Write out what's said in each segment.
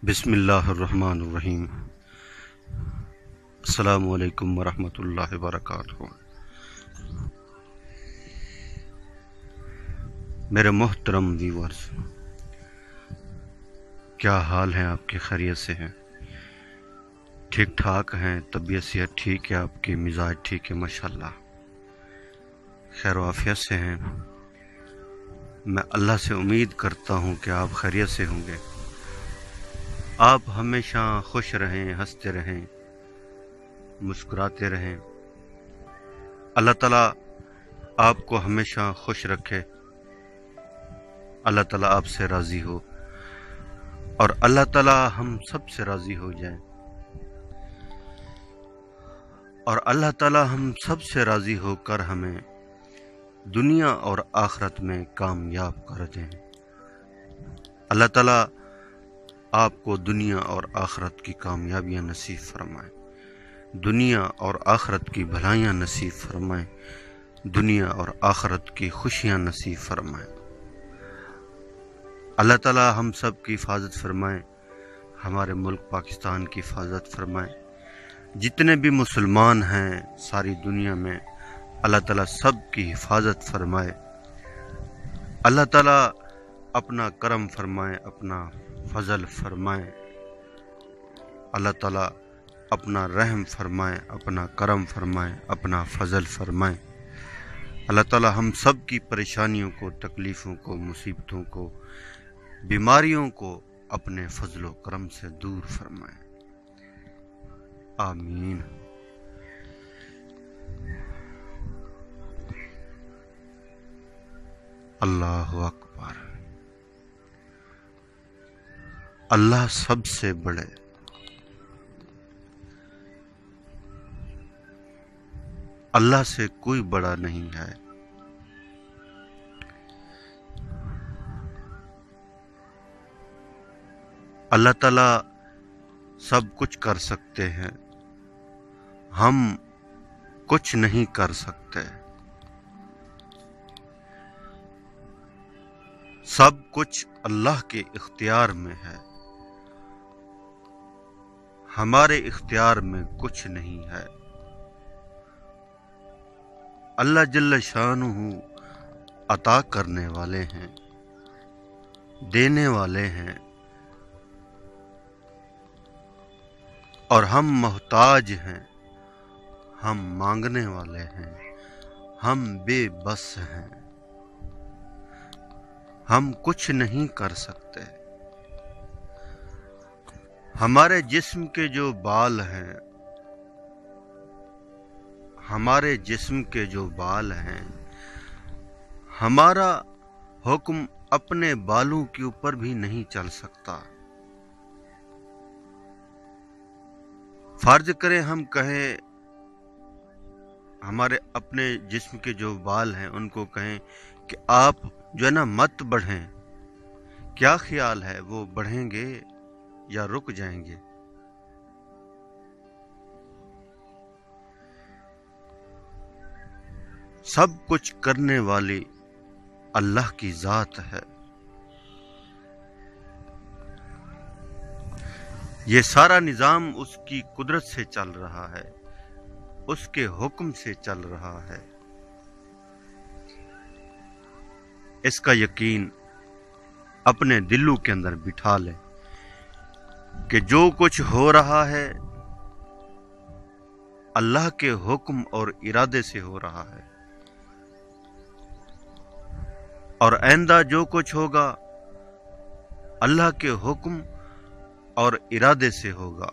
بسم اللہ الرحمن الرحیم۔ السلام علیکم ورحمۃ اللہ وبرکاتہ۔ میرے محترم ویورز، کیا حال ہیں آپ کے؟ خیریت سے ہیں؟ ٹھیک ٹھاک ہیں؟ طبیعت صحت ٹھیک ہے؟ آپ کی مزاج ٹھیک ہے؟ ماشاءاللہ خیر و عافیت سے ہیں۔ میں اللہ سے امید کرتا ہوں کہ آپ خیریت سے ہوں گے۔ آپ ہمیشہ خوش رہیں، ہنستے رہیں، مسکراتے رہیں۔ اللہ تعالیٰ آپ کو ہمیشہ خوش رکھے، اللہ تعالیٰ آپ سے راضی ہو، اور اللہ تعالیٰ ہم سب سے راضی ہو جائے، اور اللہ تعالیٰ ہم سب سے راضی ہو کر ہمیں دنیا اور آخرت میں کامیاب کر دیں۔ اللہ تعالیٰ آپ کو دنیا اور آخرت کی کامیابیاں نصیب فرمائے، دنیا اور آخرت کی بھلائیاں نصیب فرمائے، دنیا اور آخرت کی خوشیاں نصیب فرمائے۔ اللہ تعالیٰ ہم سب کی حفاظت فرمائے، ہمارے ملک پاکستان کی حفاظت فرمائے۔ جتنے بھی مسلمان ہیں ساری دنیا میں، اللہ تعالیٰ سب کی حفاظت فرمائے۔ اللہ تعالیٰ اپنا کرم فرمائے، اپنا فضل فرمائے۔ اللہ تعالیٰ اپنا رحم فرمائے، اپنا کرم فرمائے، اپنا فضل فرمائے۔ اللہ تعالیٰ ہم سب کی پریشانیوں کو، تکلیفوں کو، مصیبتوں کو، بیماریوں کو اپنے فضل و کرم سے دور فرمائے۔ آمین۔ اللہ اکبر۔ اللہ سب سے بڑے، اللہ سے کوئی بڑا نہیں ہے۔ اللہ تعالیٰ سب کچھ کر سکتے ہیں، ہم کچھ نہیں کر سکتے۔ سب کچھ اللہ کے اختیار میں ہے، ہمارے اختیار میں کچھ نہیں ہے۔ اللہ جل شانہ عطا کرنے والے ہیں، دینے والے ہیں، اور ہم محتاج ہیں، ہم مانگنے والے ہیں، ہم بے بس ہیں، ہم کچھ نہیں کر سکتے۔ ہمارے جسم کے جو بال ہیں، ہمارے جسم کے جو بال ہیں، ہمارا حکم اپنے بالوں کے اوپر بھی نہیں چل سکتا۔ فرض کریں ہم کہیں، ہمارے اپنے جسم کے جو بال ہیں ان کو کہیں کہ آپ جو ہے نا مت بڑھیں، کیا خیال ہے وہ بڑھیں گے یا رک جائیں گے؟ سب کچھ کرنے والی اللہ کی ذات ہے۔ یہ سارا نظام اس کی قدرت سے چل رہا ہے، اس کے حکم سے چل رہا ہے۔ اس کا یقین اپنے دلوں کے اندر بٹھا لیں کہ جو کچھ ہو رہا ہے اللہ کے حکم اور ارادے سے ہو رہا ہے، اور آئندہ جو کچھ ہوگا اللہ کے حکم اور ارادے سے ہوگا۔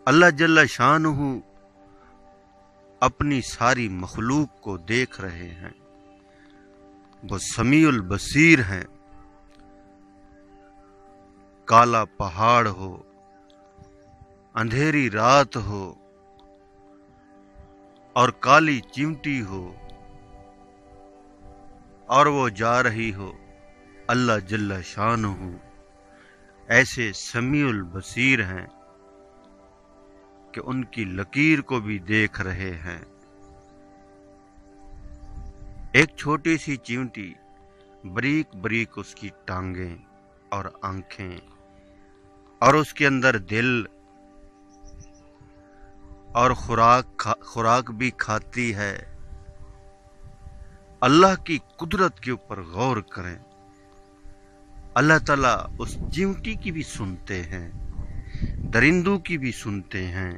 اللہ جل شانہ اپنی ساری مخلوق کو دیکھ رہے ہیں، وہ سمیع البصیر ہیں۔ کالا پہاڑ ہو، اندھیری رات ہو، اور کالی چیونٹی ہو، اور وہ جا رہی ہو، اللہ جل شانہ ایسے سمیع البصیر ہیں کہ ان کی لکیر کو بھی دیکھ رہے ہیں۔ ایک چھوٹی سی چیونٹی बरीक बरीक उसकी टांगें और आंखें, और उसके अंदर दिल और खुराक भी खाती है। अल्लाह की कुदरत के ऊपर गौर करें। अल्लाह ताला उस चींटी की भी सुनते हैं, दरिंदों की भी सुनते हैं,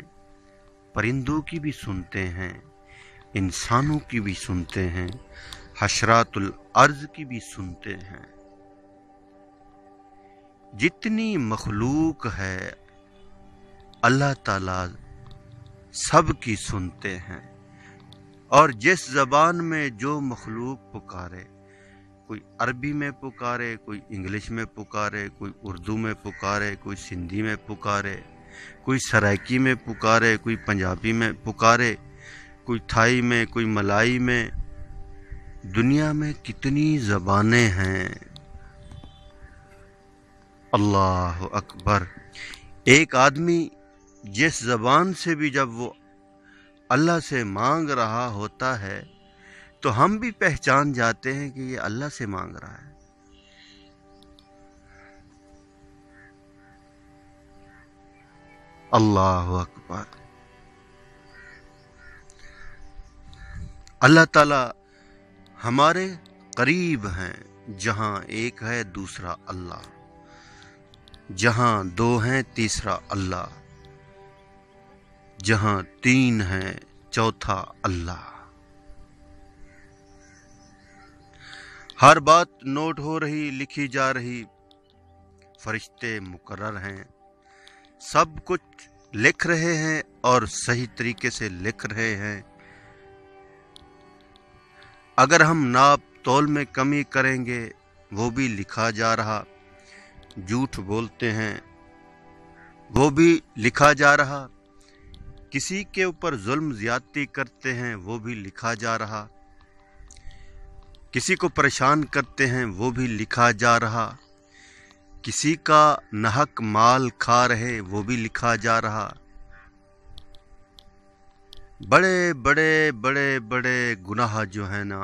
परिंदों की भी सुनते हैं, इंसानों की भी सुनते हैं, हशरातुल अर्ज की भी सुनते हैं। जितनी मखलूक है अल्लाह ताला सब की सुनते हैं। और जिस जबान में जो मखलूक पुकारे, कोई अरबी में पुकारे, कोई इंग्लिश में पुकारे, कोई उर्दू में पुकारे, कोई सिंधी में पुकारे, कोई सराइकी में पुकारे, कोई पंजाबी में पुकारे, कोई थाई में, कोई मलाई में, दुनिया में कितनी ज़बानें हैं। अल्लाह अकबर। एक आदमी जिस ज़बान से भी जब वो अल्लाह से मांग रहा होता है तो हम भी पहचान जाते हैं कि ये अल्लाह से मांग रहा है। अल्लाह अकबर। अल्लाह ताला हमारे करीब हैं, जहां एक है दूसरा अल्लाह, जहां दो हैं तीसरा अल्लाह, जहां तीन है चौथा अल्लाह। हर बात नोट हो रही, लिखी जा रही, फरिश्ते मुकर्रर हैं, सब कुछ लिख रहे हैं और सही तरीके से लिख रहे हैं। अगर हम नाप तोल में कमी करेंगे वो भी लिखा जा रहा, झूठ बोलते हैं वो भी लिखा जा रहा, किसी के ऊपर जुल्म ज्यादती करते हैं वो भी लिखा जा रहा, किसी को परेशान करते हैं वो भी लिखा जा रहा, किसी का नाहक माल खा रहे वो भी लिखा जा रहा। बड़े बड़े बड़े बड़े गुनाह जो है ना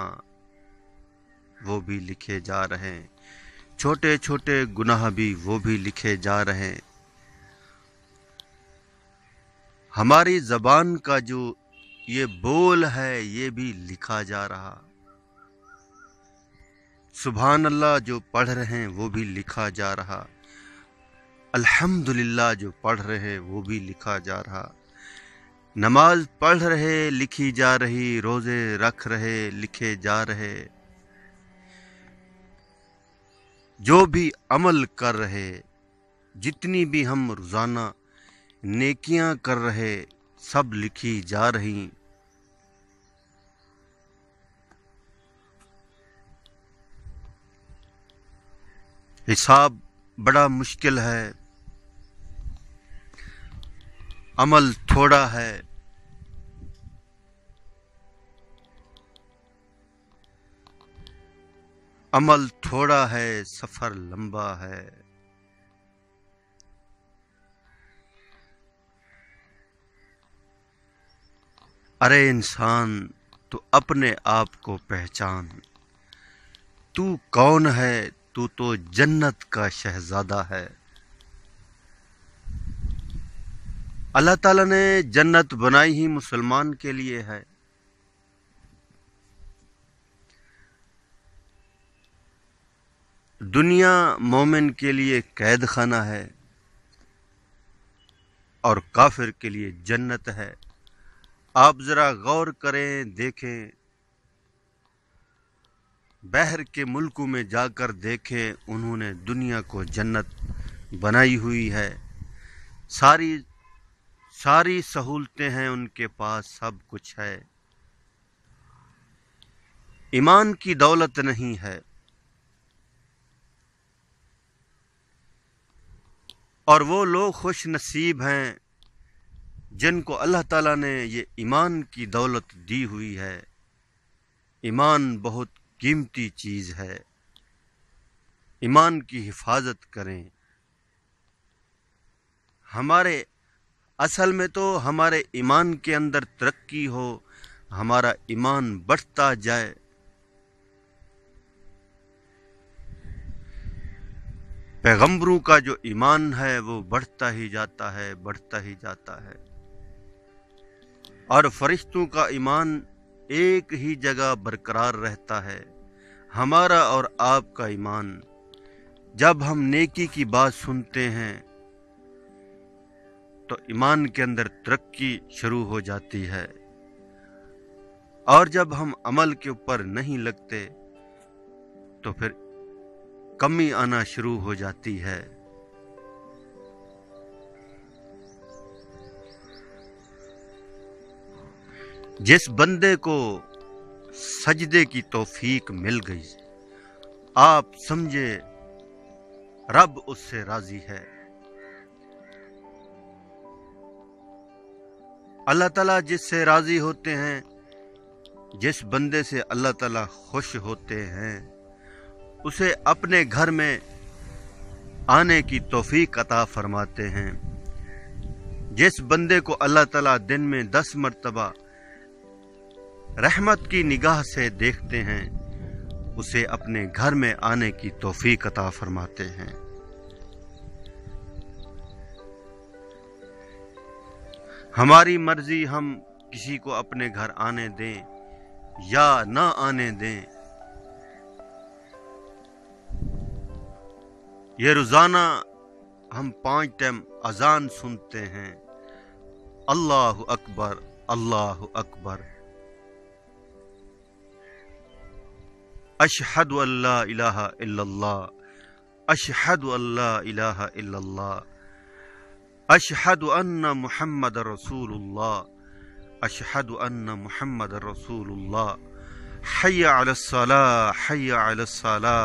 वो भी लिखे जा रहे हैं, छोटे छोटे गुनाह भी वो भी लिखे जा रहे हैं। हमारी ज़बान का जो ये बोल है ये भी लिखा जा रहा। सुभान अल्लाह जो पढ़ रहे हैं वो भी लिखा जा रहा, अल्हम्दुलिल्लाह जो पढ़ रहे हैं वो भी लिखा जा रहा, नमाज पढ़ रहे लिखी जा रही, रोजे रख रहे लिखे जा रहे, जो भी अमल कर रहे, जितनी भी हम रोजाना नेकियां कर रहे सब लिखी जा रही। हिसाब बड़ा मुश्किल है, अमल थोड़ा है, अमल थोड़ा है, सफर लंबा है। अरे इंसान तू अपने आप को पहचान, तू कौन है, तू तो जन्नत का शहजादा है। अल्लाह ताला ने जन्नत बनाई ही मुसलमान के लिए है। दुनिया मोमिन के लिए कैद खाना है और काफिर के लिए जन्नत है। आप जरा गौर करें, देखें, बहर के मुल्कों में जाकर देखें, उन्होंने दुनिया को जन्नत बनाई हुई है। सारी सहूलतें हैं उनके पास, सब कुछ है। ईमान की दौलत नहीं है। और वो लोग खुश नसीब हैं जिनको अल्लाह ताला ने ये ईमान की दौलत दी हुई है। ईमान बहुत कीमती चीज़ है, ईमान की हिफाजत करें। हमारे असल में तो हमारे ईमान के अंदर तरक्की हो, हमारा ईमान बढ़ता जाए, पैगंबरों का जो ईमान है वो बढ़ता ही जाता है, बढ़ता ही जाता है। और फरिश्तों का ईमान एक ही जगह बरकरार रहता है। हमारा और आपका ईमान, जब हम नेकी की बात सुनते हैं तो ईमान के अंदर तरक्की शुरू हो जाती है, और जब हम अमल के ऊपर नहीं लगते तो फिर कमी आना शुरू हो जाती है। जिस बंदे को सजदे की तौफीक मिल गई, आप समझे रब उससे राजी है। अल्लाह ताला जिससे राजी होते हैं, जिस बंदे से अल्लाह ताला खुश होते हैं, उसे अपने घर में आने की तौफीक अता फरमाते हैं। जिस बंदे को अल्लाह ताला दिन में 10 मर्तबा रहमत की निगाह से देखते हैं, उसे अपने घर में आने की तौफीक अता फरमाते हैं। हमारी मर्जी हम किसी को अपने घर आने दें या ना आने दें, ये रोजाना हम 5 टाइम अजान सुनते हैं, अल्लाहु अकबर, अल्लाहु अकबर, अशहदु अल्ला इलाहा इल्लल्लाह, अशहदु अल्ला इलाहा इल्लल्लाह, अशहदु अन्ना मुहम्मद रसूलुल्लाह, अशहदु अन्ना मुहम्मद रसूलुल्लाह, हय्या अलस सलाह, हय्या अलस सलाह,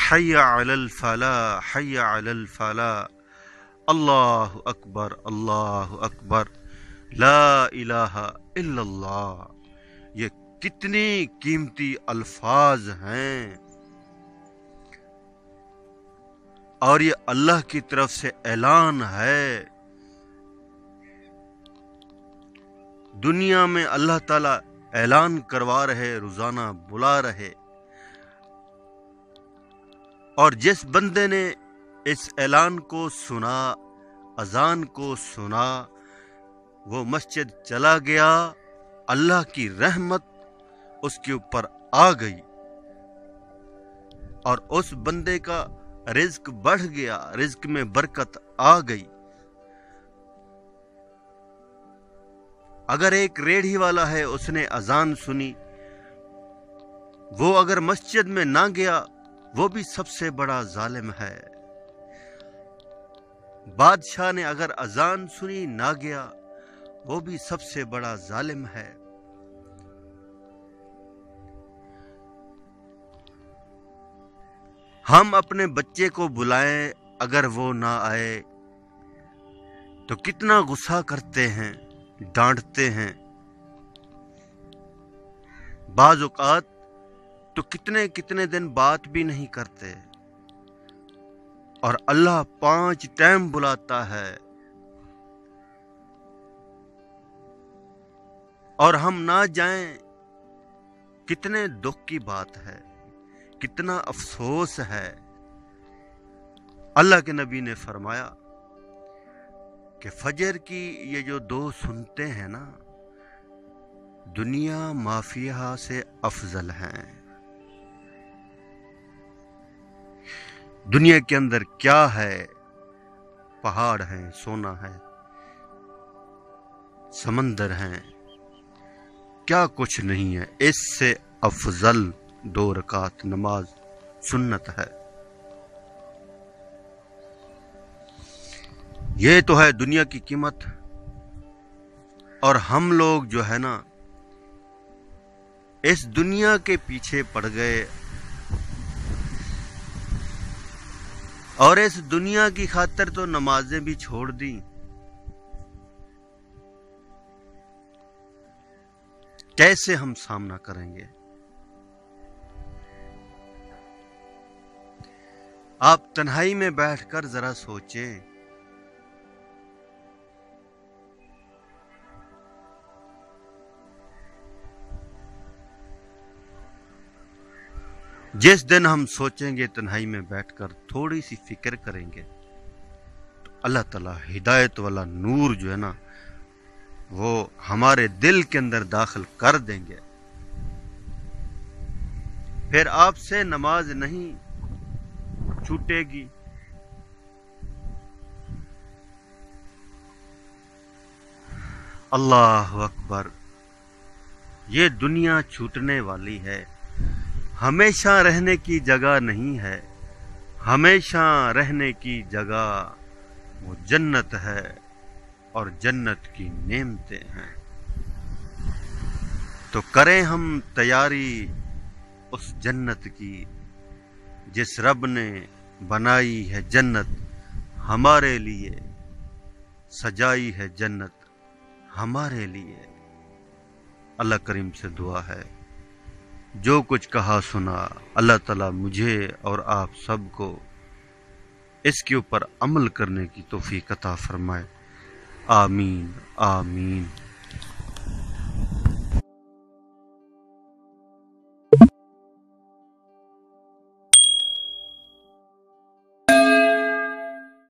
हय्या अलल फलाह, हय्या अलल फलाह, अल्लाहु अकबर, अल्लाहु अकबर, ला इलाहा इल्लल्लाह। ये कितनी कीमती अल्फाज हैं, और ये अल्लाह की तरफ से ऐलान है। दुनिया में अल्लाह ताला ऐलान करवा रहे, रोजाना बुला रहे, और जिस बंदे ने इस ऐलान को सुना, अजान को सुना, वो मस्जिद चला गया, अल्लाह की रहमत उसके ऊपर आ गई, और उस बंदे का रिज्क बढ़ गया, रिज्क में बरकत आ गई। अगर एक रेढ़ी वाला है, उसने अजान सुनी, वो अगर मस्जिद में ना गया, वो भी सबसे बड़ा जालिम है। बादशाह ने अगर अजान सुनी, ना गया, वो भी सबसे बड़ा जालिम है। हम अपने बच्चे को बुलाएं, अगर वो ना आए तो कितना गुस्सा करते हैं, डांटते हैं। बाज औकात तो कितने कितने दिन बात भी नहीं करते, और अल्लाह 5 टाइम बुलाता है, और हम ना जाएं, कितने दुख की बात है, कितना अफसोस है। अल्लाह के नबी ने फरमाया कि फजर की ये जो 2 सुनते हैं ना, दुनिया माफिया से अफजल हैं। दुनिया के अंदर क्या है? पहाड़ हैं, सोना है, समंदर हैं, क्या कुछ नहीं है। इससे अफजल 2 रकात नमाज सुन्नत है। ये तो है दुनिया की कीमत। और हम लोग जो है ना, इस दुनिया के पीछे पड़ गए, और इस दुनिया की खातिर तो नमाजें भी छोड़ दी। कैसे हम सामना करेंगे? आप तन्हाई में बैठकर जरा सोचें। जिस दिन हम सोचेंगे तन्हाई में बैठकर थोड़ी सी फिक्र करेंगे तो अल्लाह ताला हिदायत वाला नूर जो है ना वो हमारे दिल के अंदर दाखिल कर देंगे। फिर आपसे नमाज नहीं छूटेगी, अल्लाह अकबर। ये दुनिया छूटने वाली है, हमेशा रहने की जगह नहीं है। हमेशा रहने की जगह वो जन्नत है और जन्नत की नेमतें हैं। तो करें हम तैयारी उस जन्नत की जिस रब ने बनाई है जन्नत हमारे लिए, सजाई है जन्नत हमारे लिए। अल्लाह करीम से दुआ है जो कुछ कहा सुना अल्लाह ताला मुझे और आप सबको इसके ऊपर अमल करने की तौफीक अता फरमाए। आमीन आमीन।